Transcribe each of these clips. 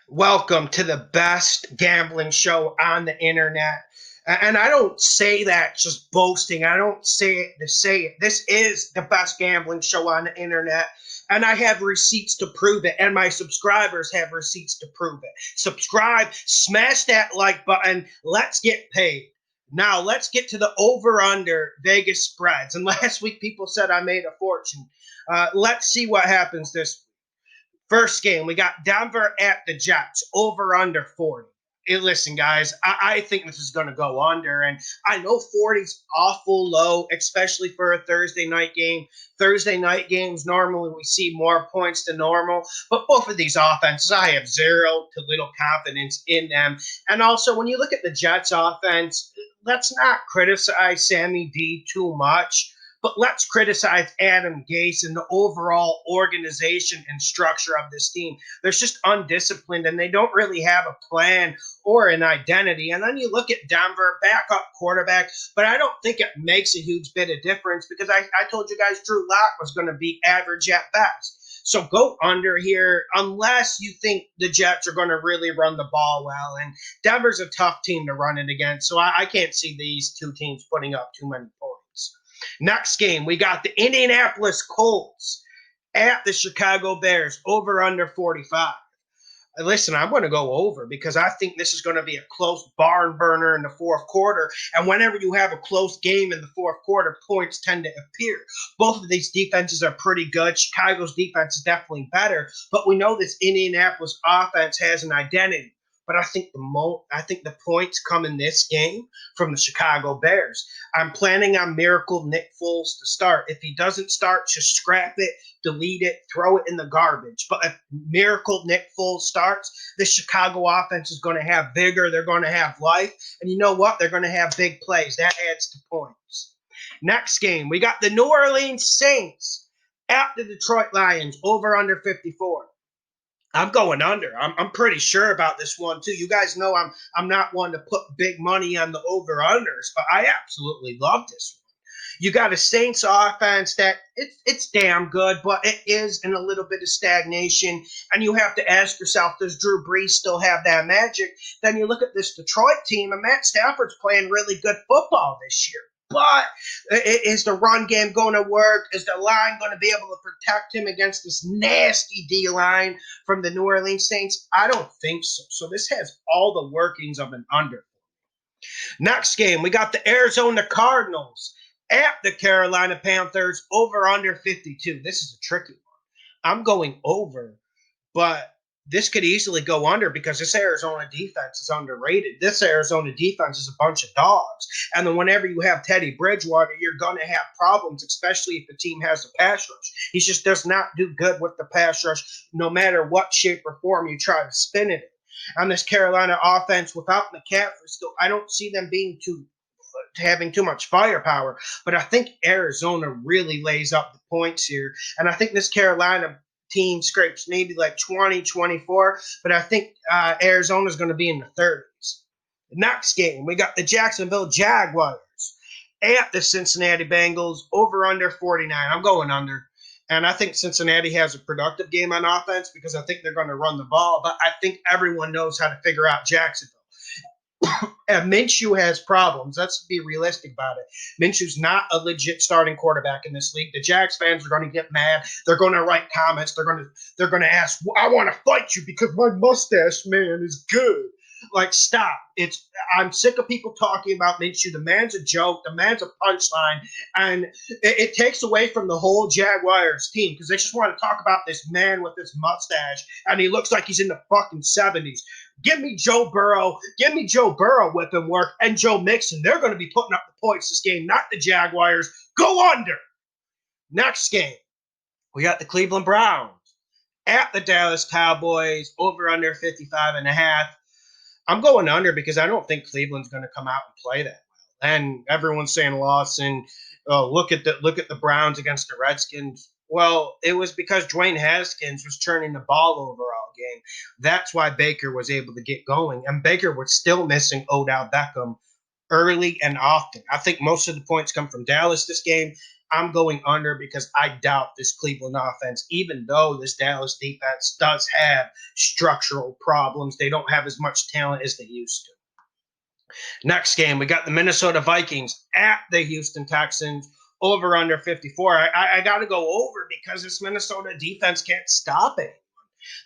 Welcome to the best gambling show on the internet. And I don't say that just boasting. I don't say it to say it. This is the best gambling show on the internet. And I have receipts to prove it. And my subscribers have receipts to prove it. Subscribe, smash that like button. Let's get paid. Now, let's get to the over under Vegas spreads. And last week, people said I made a fortune. Let's see what happens this week. First game, we got Denver at the Jets, over under 40. Hey, listen, guys, I think this is going to go under, and I know 40's awful low, especially for a Thursday night game. Thursday night games, normally we see more points than normal, but both of these offenses, I have zero to little confidence in them. And also, when you look at the Jets offense, let's not criticize Sammy D too much. But let's criticize Adam Gase and the overall organization and structure of this team. They're just undisciplined and they don't really have a plan or an identity. And then you look at Denver, backup quarterback, but I don't think it makes a huge bit of difference because I told you guys Drew Lock was going to be average at best. So go under here unless you think the Jets are going to really run the ball well. And Denver's a tough team to run it against. So I can't see these two teams putting up too many points. Next game, we got the Indianapolis Colts at the Chicago Bears, over under 45. Listen, I'm going to go over because I think this is going to be a close barn burner in the fourth quarter. And whenever you have a close game in the fourth quarter, points tend to appear. Both of these defenses are pretty good. Chicago's defense is definitely better, but we know this Indianapolis offense has an identity. But I think the points come in this game from the Chicago Bears. I'm planning on Miracle Nick Foles to start. If he doesn't start, just scrap it, delete it, throw it in the garbage. But if Miracle Nick Foles starts, the Chicago offense is going to have vigor. They're going to have life. And you know what? They're going to have big plays. That adds to points. Next game, we got the New Orleans Saints at the Detroit Lions, over under 54. I'm going under. I'm pretty sure about this one too. You guys know I'm not one to put big money on the over unders, but I absolutely love this one. You got a Saints offense that it's damn good, but it is in a little bit of stagnation. And you have to ask yourself, does Drew Brees still have that magic? Then you look at this Detroit team, and Matt Stafford's playing really good football this year. But is the run game going to work? Is the line going to be able to protect him against this nasty D line from the New Orleans Saints? I don't think so. So this has all the workings of an under. Next game, we got the Arizona Cardinals at the Carolina Panthers, over under 52. This is a tricky one. I'm going over, but this could easily go under because this Arizona defense is underrated. This Arizona defense is a bunch of dogs. And then whenever you have Teddy Bridgewater, you're going to have problems, especially if the team has a pass rush. He just does not do good with the pass rush, no matter what shape or form you try to spin it in. On this Carolina offense, without McCaffrey, still, I don't see them having too much firepower, but I think Arizona really lays up the points here. And I think this Carolina team scrapes maybe like 20, 24, but I think Arizona's going to be in the 30s. The next game, we got the Jacksonville Jaguars at the Cincinnati Bengals, over under 49. I'm going under. And I think Cincinnati has a productive game on offense because I think they're going to run the ball, but I think everyone knows how to figure out Jacksonville. And Minshew has problems. Let's be realistic about it. Minshew's not a legit starting quarterback in this league. The Jags fans are going to get mad. They're going to write comments. They're going to ask, "I want to fight you because my mustache man is good." Like, stop. I'm sick of people talking about Minshew. The man's a joke. The man's a punchline. And it takes away from the whole Jaguars team because they just want to talk about this man with this mustache, and he looks like he's in the fucking 70s. Give me Joe Burrow. Give me Joe Burrow whipping work and Joe Mixon. They're going to be putting up the points this game, not the Jaguars. Go under. Next game, we got the Cleveland Browns at the Dallas Cowboys, over under 55.5. I'm going under because I don't think Cleveland's going to come out and play that well. And everyone's saying Lawson. Oh, look at the Browns against the Redskins. Well, it was because Dwayne Haskins was turning the ball over all game. That's why Baker was able to get going. And Baker was still missing Odell Beckham early and often. I think most of the points come from Dallas this game. I'm going under because I doubt this Cleveland offense, even though this Dallas defense does have structural problems. They don't have as much talent as they used to. Next game, we got the Minnesota Vikings at the Houston Texans. Over under 54. I got to go over because this Minnesota defense can't stop it.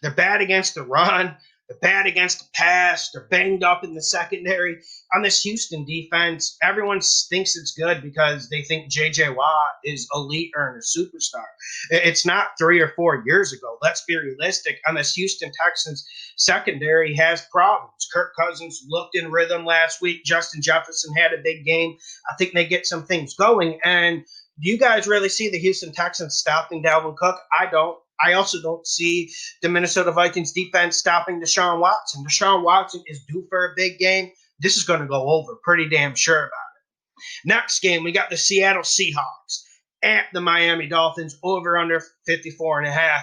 They're bad against the run. They're bad against the pass. They're banged up in the secondary. On this Houston defense, everyone thinks it's good because they think J.J. Watt is elite or a superstar. It's not 3 or 4 years ago. Let's be realistic. On this Houston Texans secondary has problems. Kirk Cousins looked in rhythm last week. Justin Jefferson had a big game. I think they get some things going. And do you guys really see the Houston Texans stopping Dalvin Cook? I don't. I also don't see the Minnesota Vikings defense stopping Deshaun Watson. Deshaun Watson is due for a big game. This is going to go over. Pretty damn sure about it. Next game, we got the Seattle Seahawks at the Miami Dolphins, over under 54.5.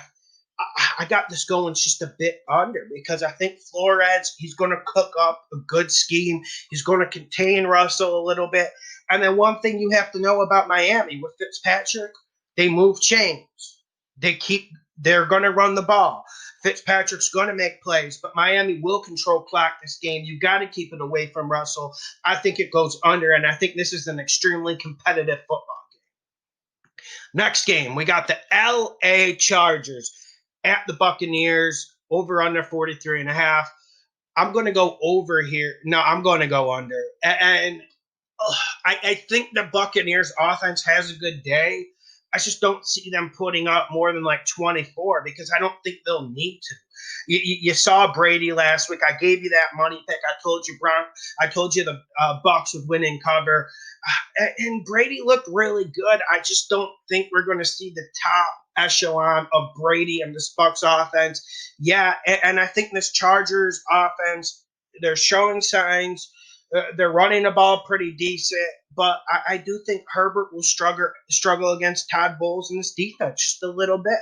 I got this going just a bit under because I think Flores, he's going to cook up a good scheme. He's going to contain Russell a little bit. And then one thing you have to know about Miami with Fitzpatrick, they move chains. They're going to run the ball. Fitzpatrick's going to make plays, but Miami will control clock this game. You got to keep it away from Russell. I think it goes under, and I think this is an extremely competitive football game. Next game, we got the L.A. Chargers at the Buccaneers, over under 43.5. I'm going to go over here. No, I'm going to go under. And I think the Buccaneers offense has a good day. I just don't see them putting up more than like 24 because I don't think they'll need to. You saw Brady last week. I gave you that money pick. I told you the Bucs would win in cover. And Brady looked really good. I just don't think we're going to see the top echelon of Brady and this Bucs offense. Yeah, and I think this Chargers offense, they're showing signs. They're running the ball pretty decent, but I do think Herbert will struggle against Todd Bowles and this defense just a little bit.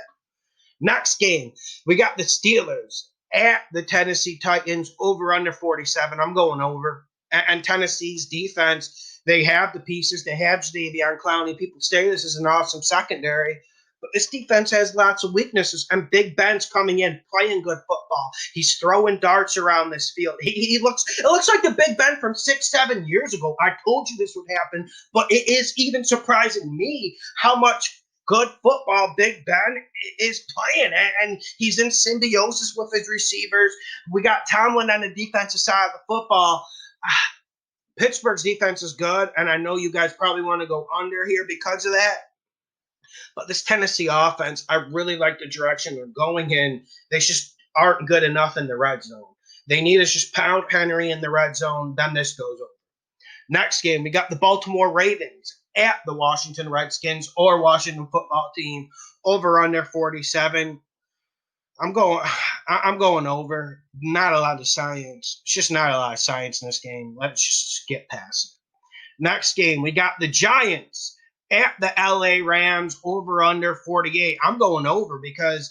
Next game, we got the Steelers at the Tennessee Titans, over under 47. I'm going over. And Tennessee's defense, they have the pieces. They have Jadeveon Clowney. People say this is an awesome secondary. But this defense has lots of weaknesses, and Big Ben's coming in, playing good football. He's throwing darts around this field. It looks like the Big Ben from 6-7 years ago. I told you this would happen, but it is even surprising me how much good football Big Ben is playing, and he's in symbiosis with his receivers. We got Tomlin on the defensive side of the football. Pittsburgh's defense is good, and I know you guys probably want to go under here because of that. But this Tennessee offense, I really like the direction they're going in. They just aren't good enough in the red zone. They need to just pound Henry in the red zone, then this goes over. Next game, we got the Baltimore Ravens at the Washington Redskins or Washington football team, over under 47. I'm going over. Not a lot of science. It's just not a lot of science in this game. Let's just skip past it. Next game, we got the Giants at the LA Rams, over under 48. I'm going over because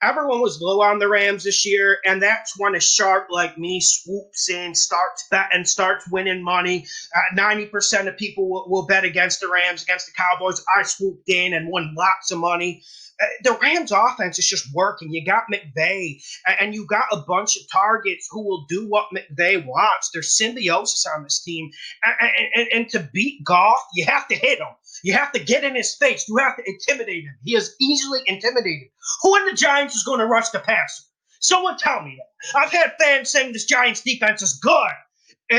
everyone was low on the Rams this year, and that's when a shark like me swoops in, starts betting, starts winning money. 90% of people will bet against the Rams, against the Cowboys. I swooped in and won lots of money. The Rams offense is just working. You got McVay, and you got a bunch of targets who will do what McVay wants. There's symbiosis on this team. And to beat Goff, you have to hit him. You have to get in his face. You have to intimidate him. He is easily intimidated. Who in the Giants is going to rush the passer? Someone tell me that. I've had fans saying this Giants defense is good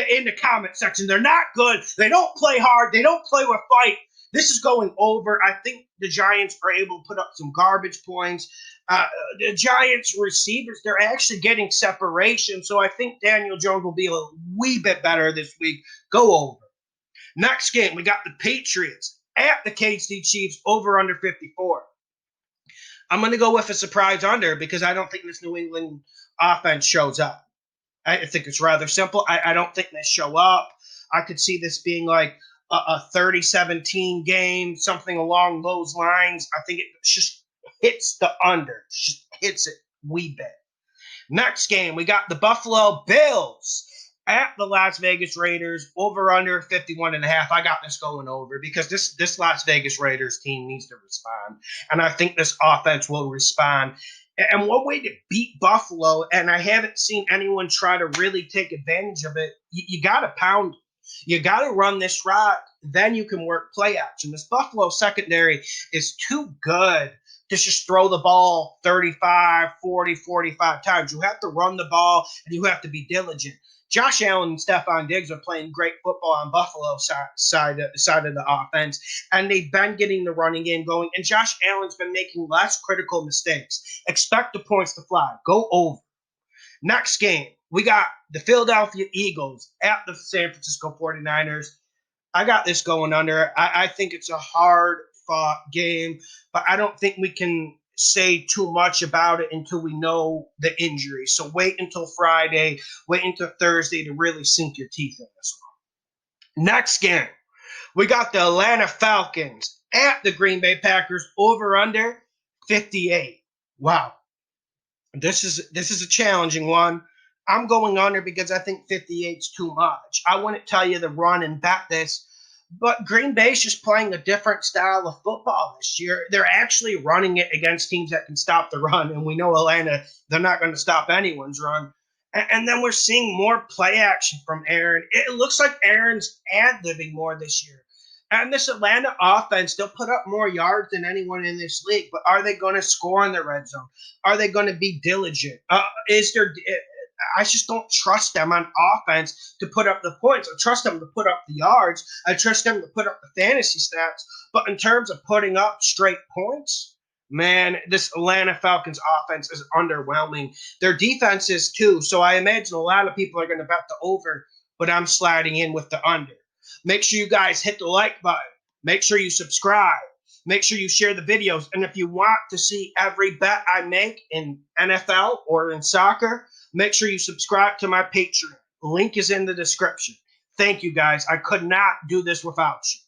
in the comment section. They're not good. They don't play hard. They don't play with fight. This is going over. I think the Giants are able to put up some garbage points. The Giants receivers, they're actually getting separation. So I think Daniel Jones will be a wee bit better this week. Go over. Next game, we got the Patriots at the KC Chiefs, over under 54. I'm going to go with a surprise under because I don't think this New England offense shows up. I think it's rather simple. I don't think they show up. I could see this being like a 30-17 game, something along those lines. I think it just hits the under, just hits it wee bit. Next game, we got the Buffalo Bills At the Las Vegas Raiders, over under 51.5. I got this going over because this Las Vegas Raiders team needs to respond. And I think this offense will respond. And one way to beat Buffalo, and I haven't seen anyone try to really take advantage of it, you got to pound. You got to run this route, then you can work play action. This Buffalo secondary is too good to just throw the ball 35, 40, 45 times. You have to run the ball, and you have to be diligent. Josh Allen and Stephon Diggs are playing great football on Buffalo's side of the offense, and they've been getting the running game going, and Josh Allen's been making less critical mistakes. Expect the points to fly. Go over. Next game, we got the Philadelphia Eagles at the San Francisco 49ers. I got this going under. I think it's a hard-fought game, but I don't think we can say too much about it until we know the injury. So wait until Friday, wait until Thursday to really sink your teeth in this one. Next game, we got the Atlanta Falcons at the Green Bay Packers, over under 58. Wow. This is a challenging one. I'm going under because I think 58's too much. I wouldn't tell you to run and bet this, but Green Bay's just playing a different style of football this year. They're actually running it against teams that can stop the run, and we know Atlanta, they're not going to stop anyone's run. And then we're seeing more play action from Aaron. It looks like Aaron's ad-libbing more this year. And this Atlanta offense, they'll put up more yards than anyone in this league, but are they going to score in the red zone? Are they going to be diligent? I just don't trust them on offense to put up the points. I trust them to put up the yards. I trust them to put up the fantasy stats. But in terms of putting up straight points, man, this Atlanta Falcons offense is underwhelming. Their defense is too, so I imagine a lot of people are going to bet the over, but I'm sliding in with the under. Make sure you guys hit the like button. Make sure you subscribe. Make sure you share the videos. And if you want to see every bet I make in NFL or in soccer, make sure you subscribe to my Patreon. Link is in the description. Thank you, guys. I could not do this without you.